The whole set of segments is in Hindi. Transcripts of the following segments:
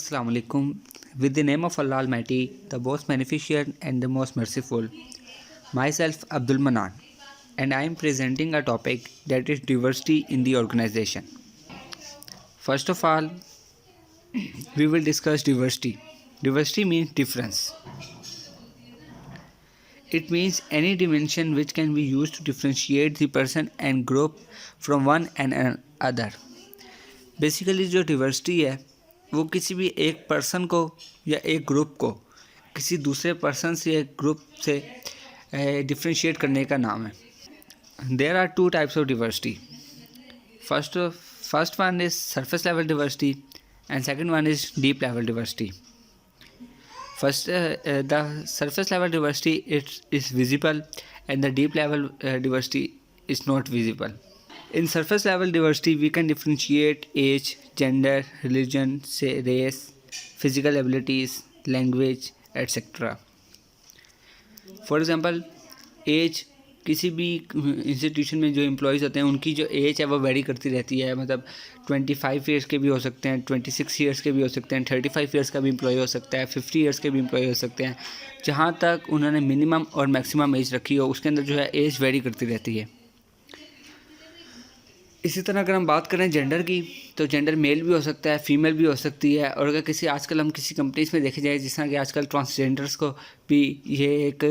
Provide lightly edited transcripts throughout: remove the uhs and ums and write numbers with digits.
Assalamu alaikum. With the name of Allah Almighty, the most beneficent and the most merciful. Myself Abdul Manan, and I am presenting a topic that is diversity in the organization. First of all, we will discuss diversity. Diversity means difference. It means any dimension which can be used to differentiate the person and group from one and another. Basically जो डिवर्सिटी है वो किसी भी एक पर्सन को या एक ग्रुप को किसी दूसरे पर्सन से या ग्रुप से डिफ्रेंशिएट करने का नाम है. There are two types of diversity. First one is surface level diversity and second one is deep level diversity. First, the surface level diversity is visible and the deep level diversity is not visible. In surface level diversity, we can differentiate age, gender, religion, say race, physical abilities, language, etc. For example, age. किसी भी इंस्टीट्यूशन में जो एम्प्लॉयज़ होते हैं उनकी जो एज है वो वेरी करती रहती है. मतलब 25 ईयर्स के भी हो सकते हैं, 26 ईयर्स के भी हो सकते हैं, 35 ईयर्स का भी एम्प्लॉय हो सकता है, 50 ईयर्स के भी एम्प्लॉय हो सकते हैं. जहाँ तक उन्होंने मिनिमम और मैक्सिमम एज रखी हो उसके अंदर जो है एज वेरी करती रहती है. इसी तरह अगर हम बात करें जेंडर की, तो जेंडर मेल भी हो सकता है, फीमेल भी हो सकती है. और अगर आजकल हम किसी कंपनीज़ में देखे जाए, जिस तरह कि आजकल ट्रांसजेंडर्स को भी ये एक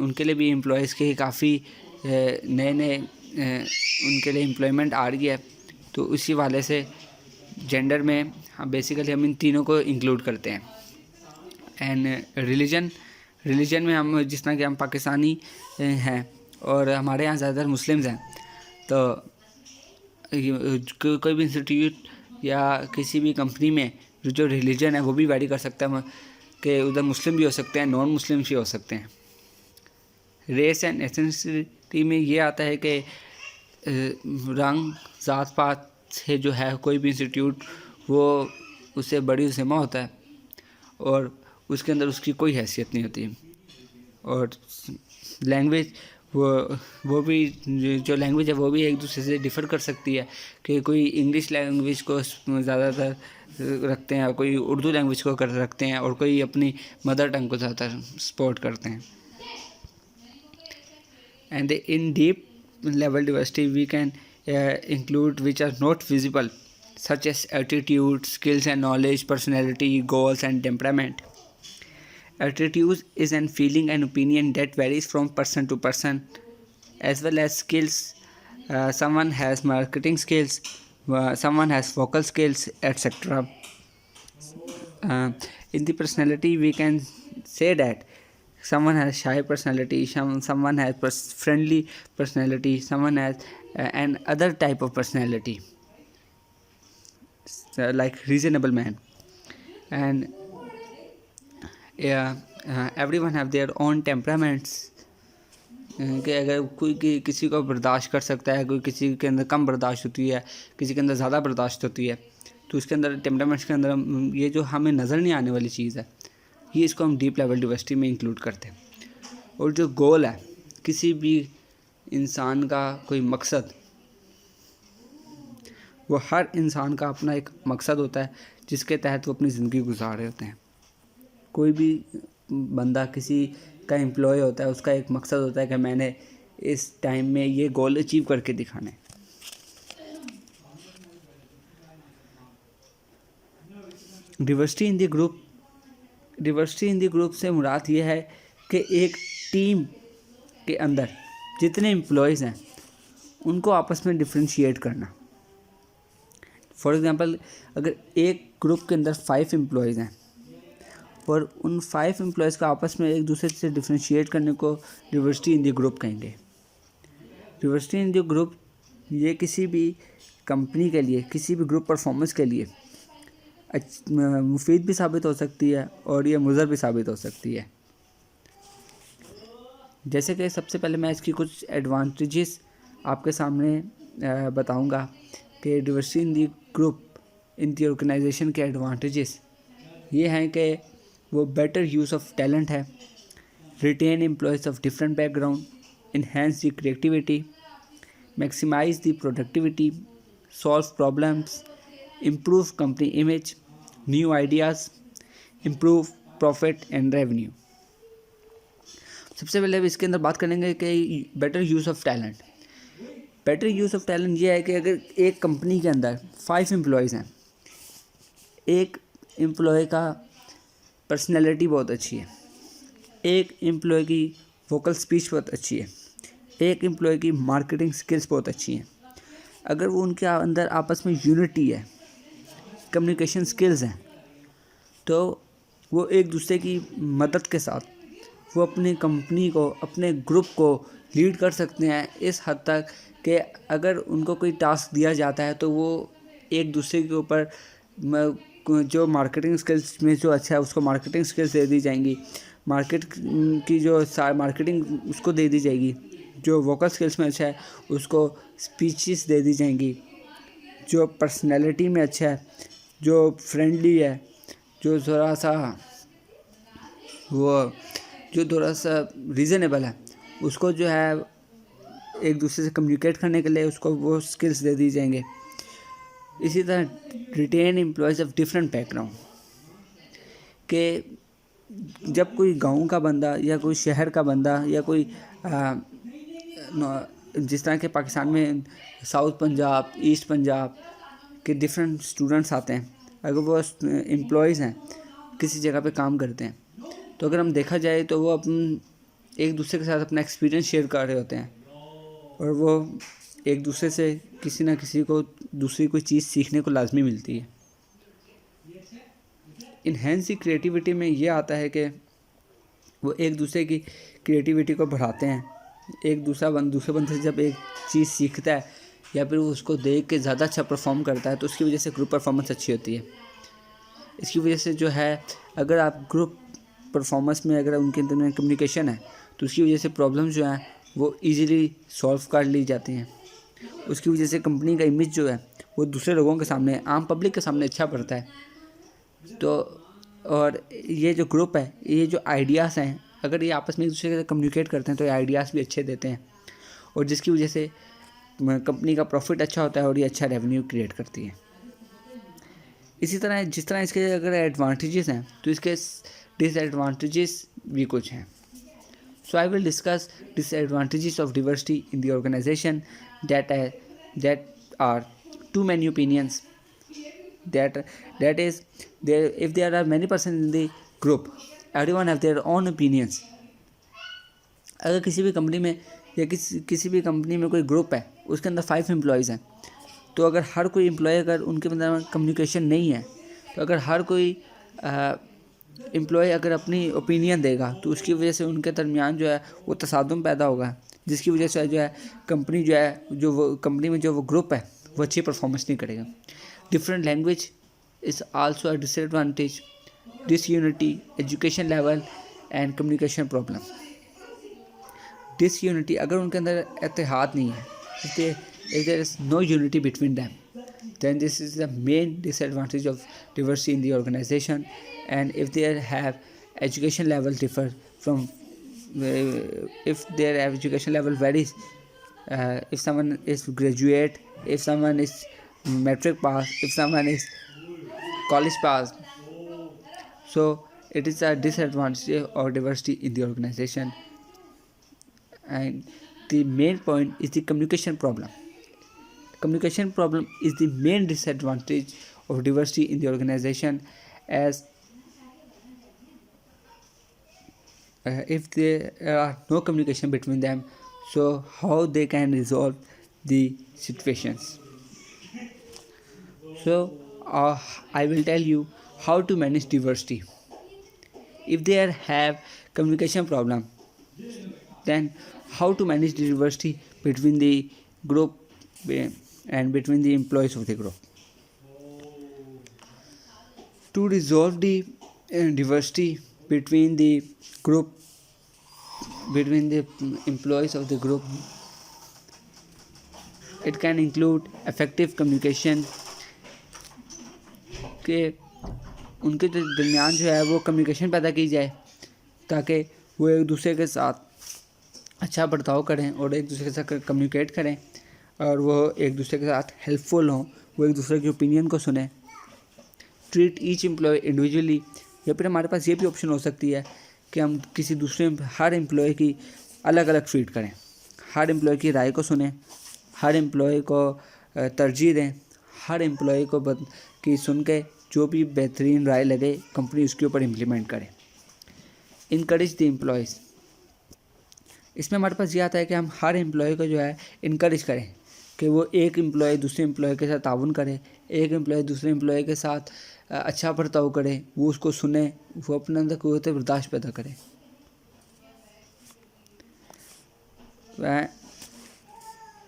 उनके लिए भी एम्प्लॉयज़ के काफ़ी नए उनके लिए एम्प्लॉयमेंट आ रही है. तो इसी वाले से जेंडर में बेसिकली हम इन तीनों को इंक्लूड करते हैं. एंड रिलीजन में हम जिस तरह कि हम पाकिस्तानी हैं और हमारे यहाँ ज़्यादातर मुस्लिम्स हैं, तो कोई भी इंस्टीट्यूट या किसी भी कंपनी में जो रिलीजन है वो भी वैरी कर सकता है कि उधर मुस्लिम भी हो सकते हैं, नॉन मुस्लिम भी हो सकते हैं. रेस एंड एथनिसिटी में ये आता है कि रंग ज़ात पात से जो है कोई भी इंस्टीट्यूट वो उससे बड़ी ज़िम्मा होता है और उसके अंदर उसकी कोई हैसियत नहीं होती. और लैंग्वेज वो भी जो लैंग्वेज है वो भी एक दूसरे से डिफ़र कर सकती है कि कोई इंग्लिश लैंग्वेज को ज़्यादातर रखते हैं, कोई उर्दू लैंग्वेज को रखते हैं और कोई अपनी मदर टंग को ज़्यादातर सपोर्ट करते हैं. And in deep level diversity we can include which are not visible, such as attitude, skills and knowledge, personality, goals and temperament. Attitude is an feeling and opinion that varies from person to person, as well as skills. Someone has marketing skills, someone has vocal skills, etc. In the personality we can say that someone has shy personality, someone has friendly personality, someone has an other type of personality, like reasonable man. And everyone have their own temperaments. कि अगर कोई किसी को बर्दाश्त कर सकता है, कोई किसी के अंदर कम बर्दाश्त होती है, किसी के अंदर ज़्यादा बर्दाश्त होती है. तो इसके अंदर टेम्परामेंट्स के अंदर ये जो हमें नज़र नहीं आने वाली चीज़ है, ये इसको हम डीप लेवल डिवर्सिटी में इंक्लूड करते हैं. और जो गोल है किसी भी इंसान का, कोई मकसद, वो हर इंसान का अपना एक मकसद होता है जिसके तहत वो अपनी ज़िंदगी गुजार रहे होते हैं. कोई भी बंदा किसी का एम्प्लॉय होता है, उसका एक मकसद होता है कि मैंने इस टाइम में ये गोल अचीव करके दिखाना है. डिवर्सिटी इन द ग्रुप से मुराद ये है कि एक टीम के अंदर जितने एम्प्लॉयज़ हैं उनको आपस में डिफ्रेंशिएट करना. फॉर एग्ज़ाम्पल, अगर एक ग्रुप के अंदर 5 एम्प्लॉयज़ हैं और उन 5 एम्प्लॉयज़ का आपस में एक दूसरे से डिफ्रेंशिएट करने को डिवर्सिटी इन द ग्रुप कहेंगे. डिवर्सिटी इन द ग्रुप ये किसी भी कंपनी के लिए, किसी भी ग्रुप परफॉर्मेंस के लिए मुफीद भी साबित हो सकती है और ये मुज़र भी साबित हो सकती है. जैसे कि सबसे पहले मैं इसकी कुछ एडवांटेजेस आपके सामने बताऊंगा कि diversity in the group in the organisation के एडवांटेजेस ये हैं कि वो बेटर यूज़ ऑफ टैलेंट है, retain employees of different background, enhance the creativity, maximise the productivity, solve problems, improve company image, new ideas, improve profit and revenue. सबसे पहले इसके अंदर बात करेंगे कि better use of talent. Better use of talent ये है कि अगर एक कंपनी के अंदर 5 एम्प्लॉयज़ हैं, एक एम्प्लॉय का पर्सनैलिटी बहुत अच्छी है, एक एम्प्लॉय की वोकल स्पीच बहुत अच्छी है, एक एम्प्लॉय की मार्केटिंग स्किल्स बहुत अच्छी हैं, अगर वो उनके अंदर आपस में यूनिटी है, कम्युनिकेशन स्किल्स हैं, तो वो एक दूसरे की मदद के साथ वो अपनी कंपनी को, अपने ग्रुप को लीड कर सकते हैं इस हद तक कि अगर उनको कोई टास्क दिया जाता है तो वो एक दूसरे के ऊपर जो मार्केटिंग स्किल्स में जो अच्छा है उसको मार्केटिंग स्किल्स दे दी जाएंगी, मार्केट की जो मार्केटिंग उसको दे दी जाएगी, जो वोकल स्किल्स में अच्छा है उसको स्पीचेस दे दी जाएंगी, जो पर्सनैलिटी में अच्छा है, जो फ्रेंडली है, जो थोड़ा सा रीज़नेबल है, उसको जो है एक दूसरे से कम्युनिकेट करने के लिए उसको वो स्किल्स दे दी जाएंगे। इसी तरह retain employees of different background, कि जब कोई गांव का बंदा या कोई शहर का बंदा या कोई जिस तरह के पाकिस्तान में साउथ पंजाब, ईस्ट पंजाब के डिफरेंट स्टूडेंट्स आते हैं, अगर वो एम्प्लॉयज़ हैं, किसी जगह पे काम करते हैं, तो अगर हम देखा जाए तो वो एक दूसरे के साथ अपना एक्सपीरियंस शेयर कर रहे होते हैं और वो एक दूसरे से किसी ना किसी को दूसरी कोई चीज़ सीखने को लाजमी मिलती है। इन्हेंस की क्रिएटिविटी में ये आता है कि वो एक दूसरे की क्रिएटिविटी को बढ़ाते हैं। एक दूसरे बंदे से जब एक चीज़ सीखता है या फिर उसको देख के ज़्यादा अच्छा परफॉर्म करता है तो उसकी वजह से ग्रुप परफॉर्मेंस अच्छी होती है। इसकी वजह से जो है, अगर आप ग्रुप परफॉर्मेंस में अगर उनके अंदर कम्युनिकेशन है तो उसकी वजह से प्रॉब्लम्स जो हैं वो इजीली सॉल्व कर ली जाती हैं। उसकी वजह से कंपनी का इमेज जो है वो दूसरे लोगों के सामने, आम पब्लिक के सामने अच्छा पड़ता है। तो और ये जो ग्रुप है, ये जो आइडियाज़ हैं, अगर ये आपस में एक दूसरे के साथ कम्युनिकेट करते हैं तो ये आइडियाज़ भी अच्छे देते हैं और जिसकी वजह से कंपनी का प्रॉफिट अच्छा होता है और ये अच्छा रेवेन्यू क्रिएट करती है। इसी तरह जिस तरह इसके अगर एडवांटेजेस हैं तो इसके डिसएडवांटेजेस भी कुछ हैं। So I will discuss disadvantages of diversity in the organization that are too many opinions. That is, there if there are many persons in the group, everyone have their own opinions. अगर किसी भी कंपनी में या किसी भी कंपनी में कोई ग्रुप है, उसके अंदर 5 एम्प्लॉयज़ हैं, तो अगर हर कोई एम्प्लॉय अगर उनके अंदर कम्युनिकेशन नहीं है, तो अगर हर कोई एम्प्लॉय अगर अपनी ओपिनियन देगा तो उसकी वजह से उनके दरमियान जो है वो तसादुम पैदा होगा, जिसकी वजह से जो है कंपनी जो है वो कंपनी में जो वो ग्रुप है वो अच्छी परफॉर्मेंस नहीं करेगा। Different language is also a disadvantage, disunity, education level and communication problem. Disunity, अगर उनके अंदर इत्तेहाद नहीं है, if there is no unity between them, then this is the main disadvantage of diversity in the organization. And if they have education level differ from, if their education level varies, if someone is graduate, if someone is metric pass, if someone is college pass, so it is a disadvantage of diversity in the organization. And the main point is the communication problem. Communication problem is the main disadvantage of diversity in the organization, as if there are no communication between them, so how they can resolve the situations. So I will tell you how to manage diversity. If they have communication problem, then how to manage the diversity between the group and between the employees of the group. To resolve the diversity between the group, between the employees of the group, it can include effective communication, के उनके दरमियान जो है वो कम्युनिकेशन पैदा की जाए ताकि वो एक दूसरे के साथ अच्छा बर्ताव करें और एक दूसरे के साथ कम्युनिकेट करें और वो एक दूसरे के साथ हेल्पफुल हों, वो एक दूसरे की ओपिनियन को सुने। ट्रीट ईच एम्प्लॉय इंडिविजुअली, या फिर हमारे पास ये भी ऑप्शन हो सकती है कि हम किसी दूसरे हर एम्प्लॉय की अलग अलग ट्रीट करें, हर एम्प्लॉय की राय को सुने, हर एम्प्लॉय को तरजीह दें, हर एम्प्लॉय को की सुन के जो भी बेहतरीन राय लगे कंपनी उसके ऊपर इम्प्लीमेंट करे। इनकरेज द एम्प्लॉयज़, इसमें हमारे पास ये आता है कि हम हर एम्प्लॉय को जो है इनकरेज करें कि वो एक एम्प्लॉय दूसरे एम्प्लॉय के साथ ताउन करे, एक एम्प्लॉय दूसरे एम्प्लॉय के साथ अच्छा बर्ताव करे, वो उसको सुने, वो अपने अंदर क़ुव्वत बर्दाश्त पैदा करे।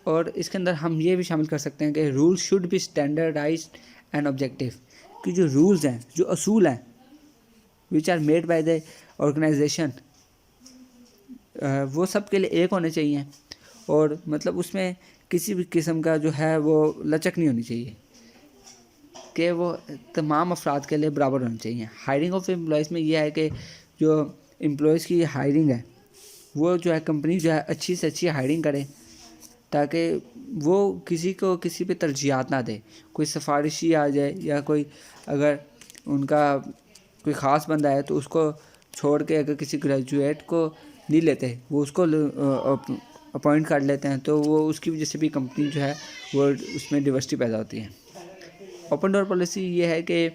और इसके अंदर हम ये भी शामिल कर सकते हैं कि rules should be standardised and objective, कि जो रूल्स हैं, जो असूल हैं, which are made by the organisation, वो सब के लिए एक होने चाहिए, और मतलब उसमें किसी भी किस्म का जो है वो लचक नहीं होनी चाहिए, कि वो तमाम अफराद के लिए बराबर होने चाहिए। हायरिंग ऑफ एम्प्लॉयज़ में यह है कि जो एम्प्लॉयज़ की हायरिंग है वो जो है कंपनी जो है अच्छी से अच्छी हायरिंग करे, ताकि वो किसी को किसी पे तरजीहात ना दे, कोई सिफारिशी आ जाए या कोई अगर उनका कोई ख़ास बंदा है तो उसको छोड़ के अगर किसी ग्रेजुएट को नहीं लेते, वो उसको अपॉइंट कर लेते हैं, तो वो उसकी वजह से भी कंपनी जो है वो उसमें डिवर्सिटी पैदा होती है। ओपन डोर पॉलिसी ये है कि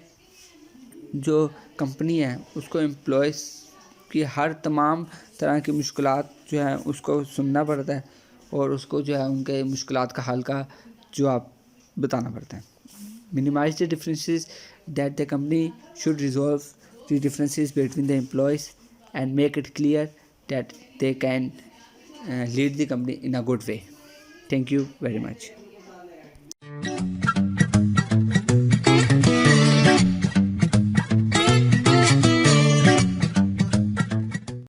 जो कंपनी है उसको एम्प्लॉयज़ की हर तमाम तरह की मुश्किलात जो है उसको सुनना पड़ता है, और उसको जो है उनके मुश्किलात का हल का जवाब बताना पड़ता है। Minimise the differences that the company should resolve the differences between the employees and make it clear that they can lead the company in a good way. Thank you very much.